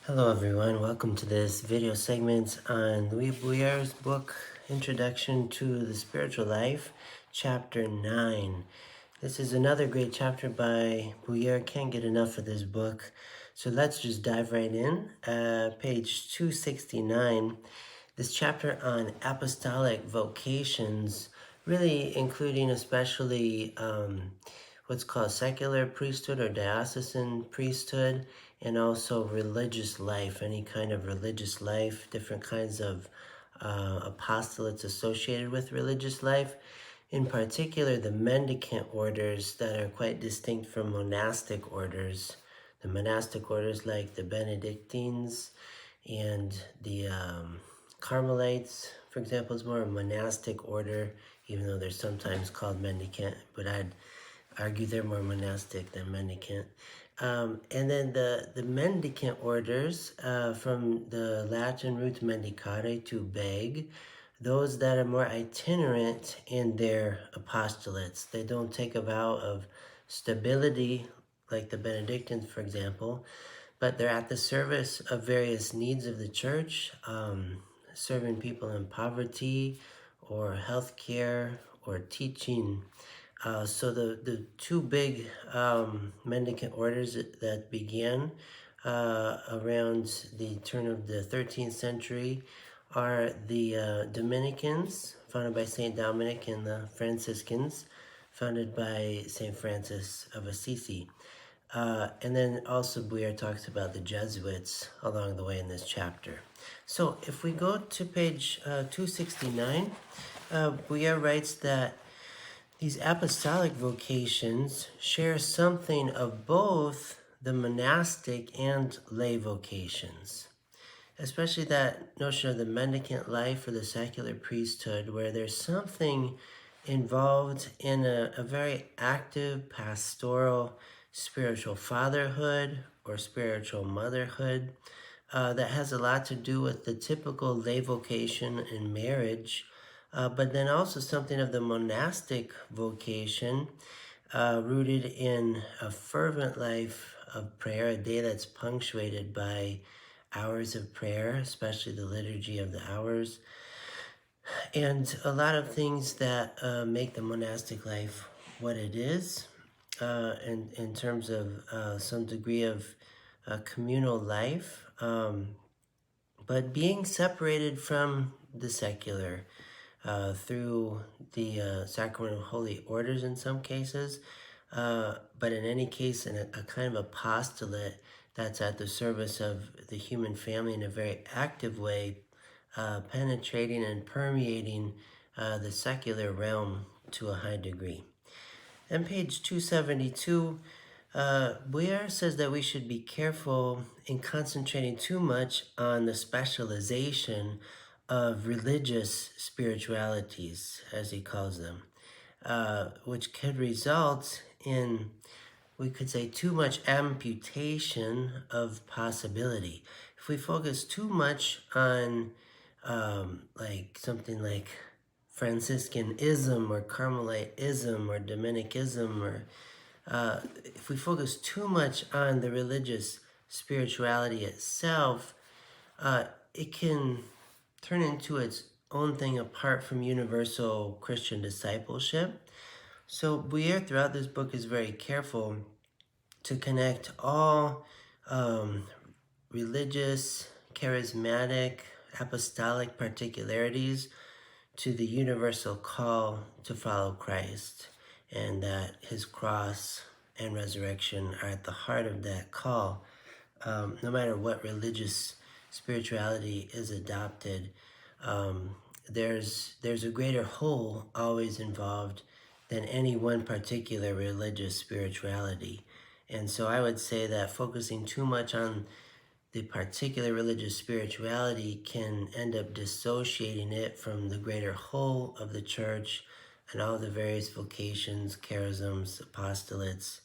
Hello everyone, welcome to this video segment on Louis Bouyer's book, Introduction to the Spiritual Life, Chapter 9. This is another great chapter by Bouyer. Can't get enough of this book. So let's just dive right in. Page 269, this chapter on apostolic vocations, really including especially what's called secular priesthood or diocesan priesthood, and also religious life, any kind of religious life, different kinds of apostolates associated with religious life. In particular, the mendicant orders that are quite distinct from monastic orders. The monastic orders like the Benedictines and the Carmelites, for example, is more a monastic order, even though they're sometimes called mendicant, but I'd argue they're more monastic than mendicant. And then the mendicant orders, from the Latin root mendicare, to beg, those that are more itinerant in their apostolates. They don't take a vow of stability like the Benedictines, for example, but they're at the service of various needs of the church, serving people in poverty or healthcare or teaching. So the two big mendicant orders that began around the turn of the 13th century are the Dominicans, founded by St. Dominic, and the Franciscans, founded by St. Francis of Assisi. And then also Bouyer talks about the Jesuits along the way in this chapter. So if we go to page 269, Bouyer writes that these apostolic vocations share something of both the monastic and lay vocations, especially that notion of the mendicant life or the secular priesthood, where there's something involved in a very active pastoral spiritual fatherhood or spiritual motherhood that has a lot to do with the typical lay vocation in marriage, but then also something of the monastic vocation rooted in a fervent life of prayer, a day that's punctuated by hours of prayer, especially the liturgy of the hours, and a lot of things that make the monastic life what it is, in terms of some degree of communal life, but being separated from the secular through the sacrament of holy orders in some cases, but in any case in a kind of apostolate that's at the service of the human family in a very active way, penetrating and permeating the secular realm to a high degree. And page 272, Bouyer says that we should be careful in concentrating too much on the specialization of religious spiritualities, as he calls them, which could result in, we could say, too much amputation of possibility. If we focus too much on like something like Franciscanism or Carmelitism or Dominicism, or if we focus too much on the religious spirituality itself, it can turn into its own thing apart from universal Christian discipleship. So Bouyer throughout this book is very careful to connect all religious, charismatic, apostolic particularities to the universal call to follow Christ, and that his cross and resurrection are at the heart of that call. No matter what religious spirituality is adopted, there's a greater whole always involved than any one particular religious spirituality. And so I would say that focusing too much on the particular religious spirituality can end up dissociating it from the greater whole of the church and all the various vocations, charisms, apostolates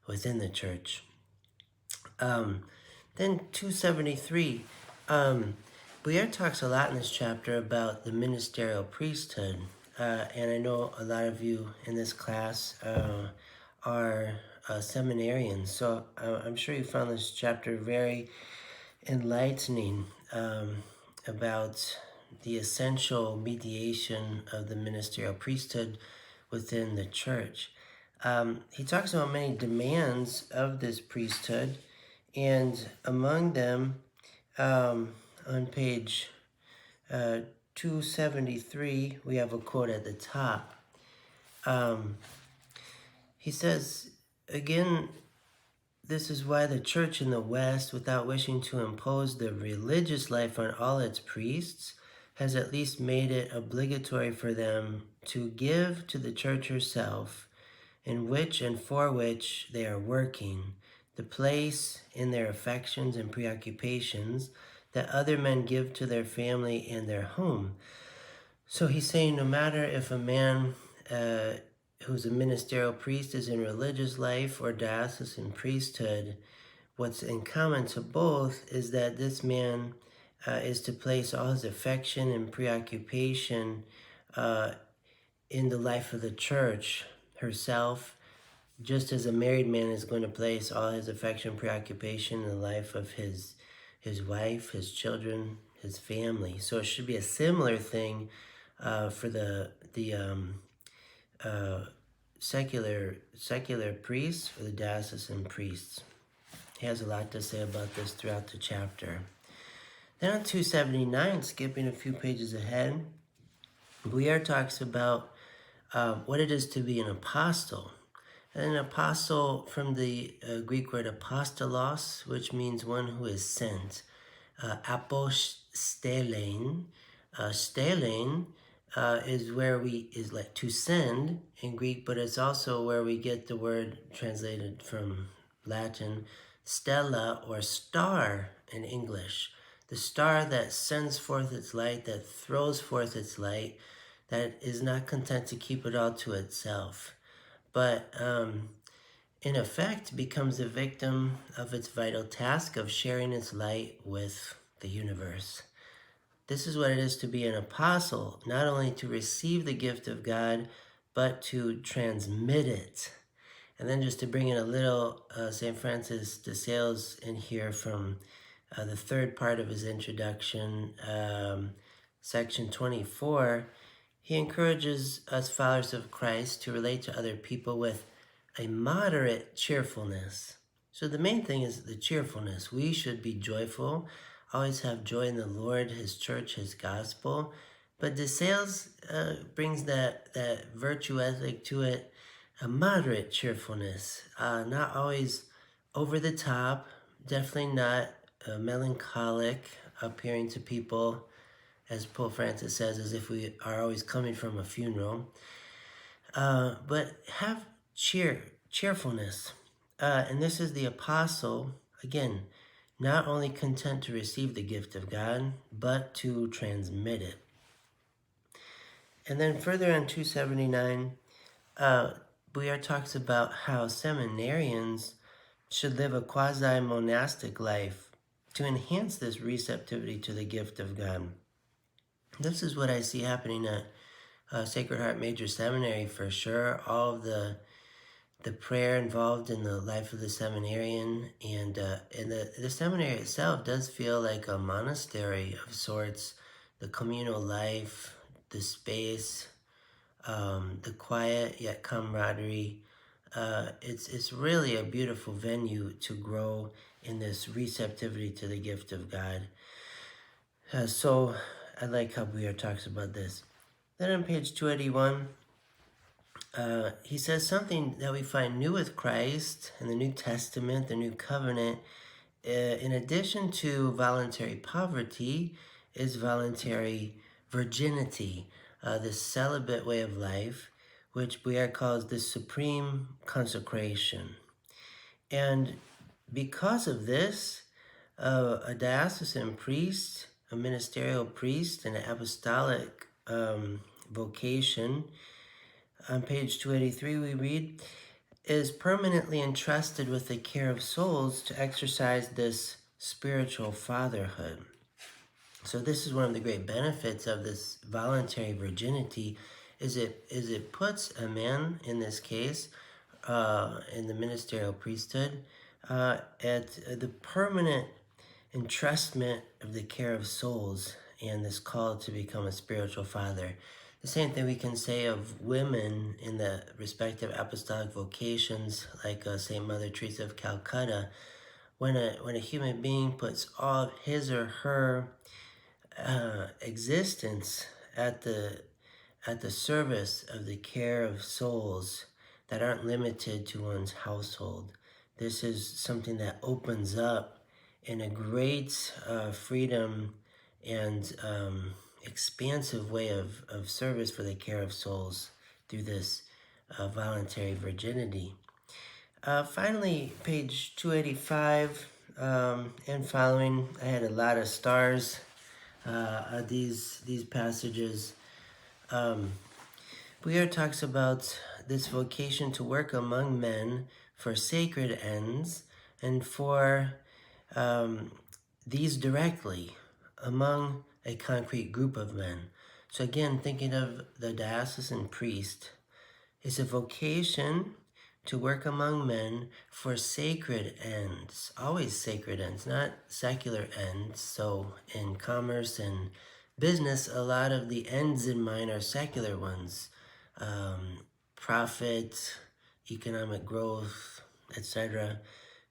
within the church. Then 273, Bouyer talks a lot in this chapter about the ministerial priesthood, and I know a lot of you in this class are seminarians, so I'm sure you found this chapter very enlightening about the essential mediation of the ministerial priesthood within the church. He talks about many demands of this priesthood, and among them, on page 273, we have a quote at the top. He says, again, this is why the church in the West, without wishing to impose the religious life on all its priests, has at least made it obligatory for them to give to the church herself, in which and for which they are working, the place in their affections and preoccupations that other men give to their family and their home. So he's saying no matter if a man who's a ministerial priest is in religious life or diocesan priesthood, what's in common to both is that this man is to place all his affection and preoccupation in the life of the church herself, just as a married man is going to place all his affection and preoccupation in the life of his wife, his children, his family. So it should be a similar thing for the secular priests or the diocesan priests. He has a lot to say about this throughout the chapter. Then on 279, skipping a few pages ahead, Bouyer talks about what it is to be an apostle. And an apostle, from the Greek word apostolos, which means one who is sent. Apostelein. Stelein is like to send in Greek, but it's also where we get the word translated from Latin, stella, or star in English. The star that sends forth its light, that throws forth its light, that is not content to keep it all to itself, but in effect becomes a victim of its vital task of sharing its light with the universe. This is what it is to be an apostle, not only to receive the gift of God, but to transmit it. And then just to bring in a little St. Francis de Sales in here from the third part of his introduction, section 24, he encourages us followers of Christ to relate to other people with a moderate cheerfulness. So the main thing is the cheerfulness. We should be joyful, always have joy in the Lord, His church, His gospel. But de Sales brings that virtue ethic to it, a moderate cheerfulness, not always over the top, definitely not melancholic, appearing to people, as Pope Francis says, as if we are always coming from a funeral. But have cheerfulness. And this is the apostle, again, not only content to receive the gift of God, but to transmit it. And then further on 279, Bouyer talks about how seminarians should live a quasi-monastic life to enhance this receptivity to the gift of God. This is what I see happening at Sacred Heart Major Seminary for sure. All of the prayer involved in the life of the seminarian, and the seminary itself does feel like a monastery of sorts. The communal life, the space, the quiet yet camaraderie. It's really a beautiful venue to grow in this receptivity to the gift of God. So I like how Bouyer talks about this. Then on page 281, he says something that we find new with Christ in the New Testament, the New Covenant. In addition to voluntary poverty, is voluntary virginity, this celibate way of life, which Bouyer calls the supreme consecration. And because of this, a diocesan priest, a ministerial priest, and an apostolic vocation, on page 283 we read, is permanently entrusted with the care of souls to exercise this spiritual fatherhood. So this is one of the great benefits of this voluntary virginity, is it puts a man, in this case, in the ministerial priesthood, at the permanent entrustment of the care of souls and this call to become a spiritual father. The same thing we can say of women in the respective apostolic vocations, like St. Mother Teresa of Calcutta. When a human being puts all of his or her existence at the service of the care of souls that aren't limited to one's household, this is something that opens up in a great freedom and expansive way of service for the care of souls through this voluntary virginity. Finally, page 285 and following, I had a lot of stars these passages. Bouyer talks about this vocation to work among men for sacred ends and for these directly among a concrete group of men. So again, thinking of the diocesan priest, it's a vocation to work among men for sacred ends, always sacred ends, not secular ends. So in commerce and business, a lot of the ends in mind are secular ones. Profit, economic growth, etc.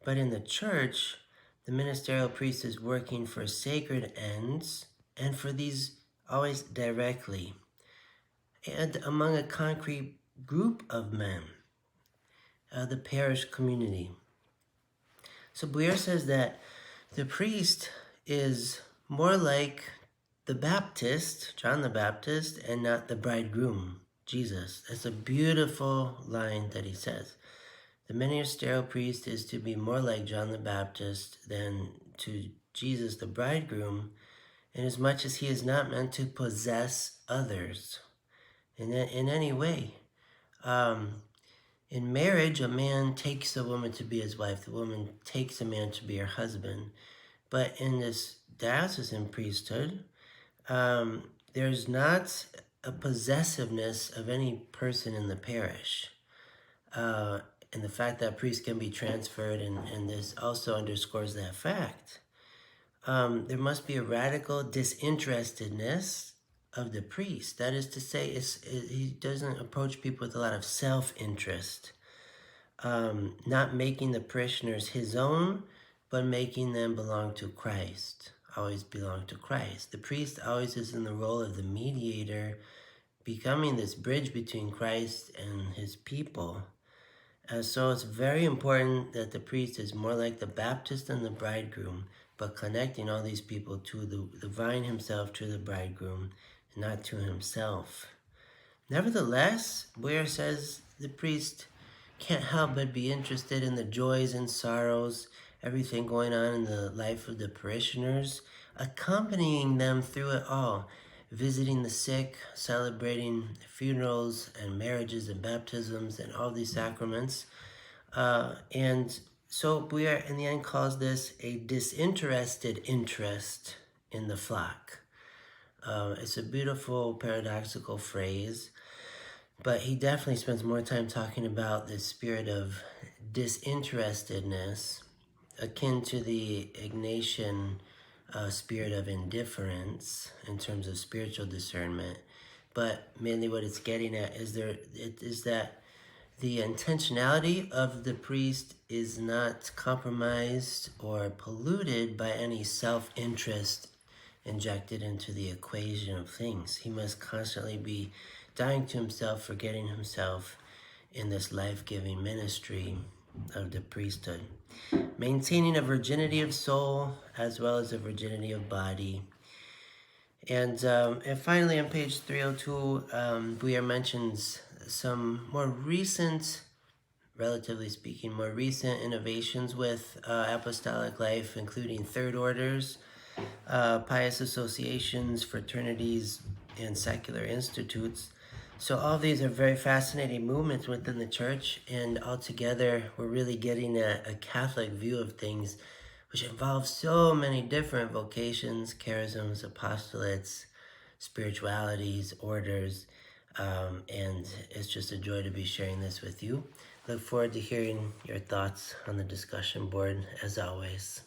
But in the church, the ministerial priest is working for sacred ends, and for these always directly, and among a concrete group of men, the parish community. So Bouyer says that the priest is more like the Baptist, John the Baptist, and not the bridegroom, Jesus. That's a beautiful line that he says. The ministerial priest is to be more like John the Baptist than to Jesus the bridegroom, inasmuch as he is not meant to possess others in any way. In marriage, a man takes a woman to be his wife. The woman takes a man to be her husband. But in this diocesan priesthood, there's not a possessiveness of any person in the parish. And the fact that priests can be transferred, and this also underscores that fact. There must be a radical disinterestedness of the priest. That is to say, he doesn't approach people with a lot of self-interest, not making the parishioners his own, but making them belong to Christ, always belong to Christ. The priest always is in the role of the mediator, becoming this bridge between Christ and his people. So it's very important that the priest is more like the Baptist and the bridegroom, but connecting all these people to the vine himself, to the bridegroom, and not to himself. Nevertheless, Bouyer says the priest can't help but be interested in the joys and sorrows, everything going on in the life of the parishioners, accompanying them through it all, visiting the sick, celebrating funerals and marriages and baptisms and all these sacraments. And so Bouyer in the end calls this a disinterested interest in the flock. It's a beautiful paradoxical phrase, but he definitely spends more time talking about the spirit of disinterestedness, akin to the Ignatian spirit of indifference in terms of spiritual discernment. But mainly what it's getting at is that the intentionality of the priest is not compromised or polluted by any self-interest injected into the equation of things. He must constantly be dying to himself, forgetting himself in this life-giving ministry of the priesthood. Maintaining a virginity of soul as well as a virginity of body. And finally on page 302, Bouyer mentions some more recent, relatively speaking, more recent innovations with apostolic life, including third orders, pious associations, fraternities, and secular institutes. So all these are very fascinating movements within the church, and altogether we're really getting a Catholic view of things, which involves so many different vocations, charisms, apostolates, spiritualities, orders, and it's just a joy to be sharing this with you. Look forward to hearing your thoughts on the discussion board, as always.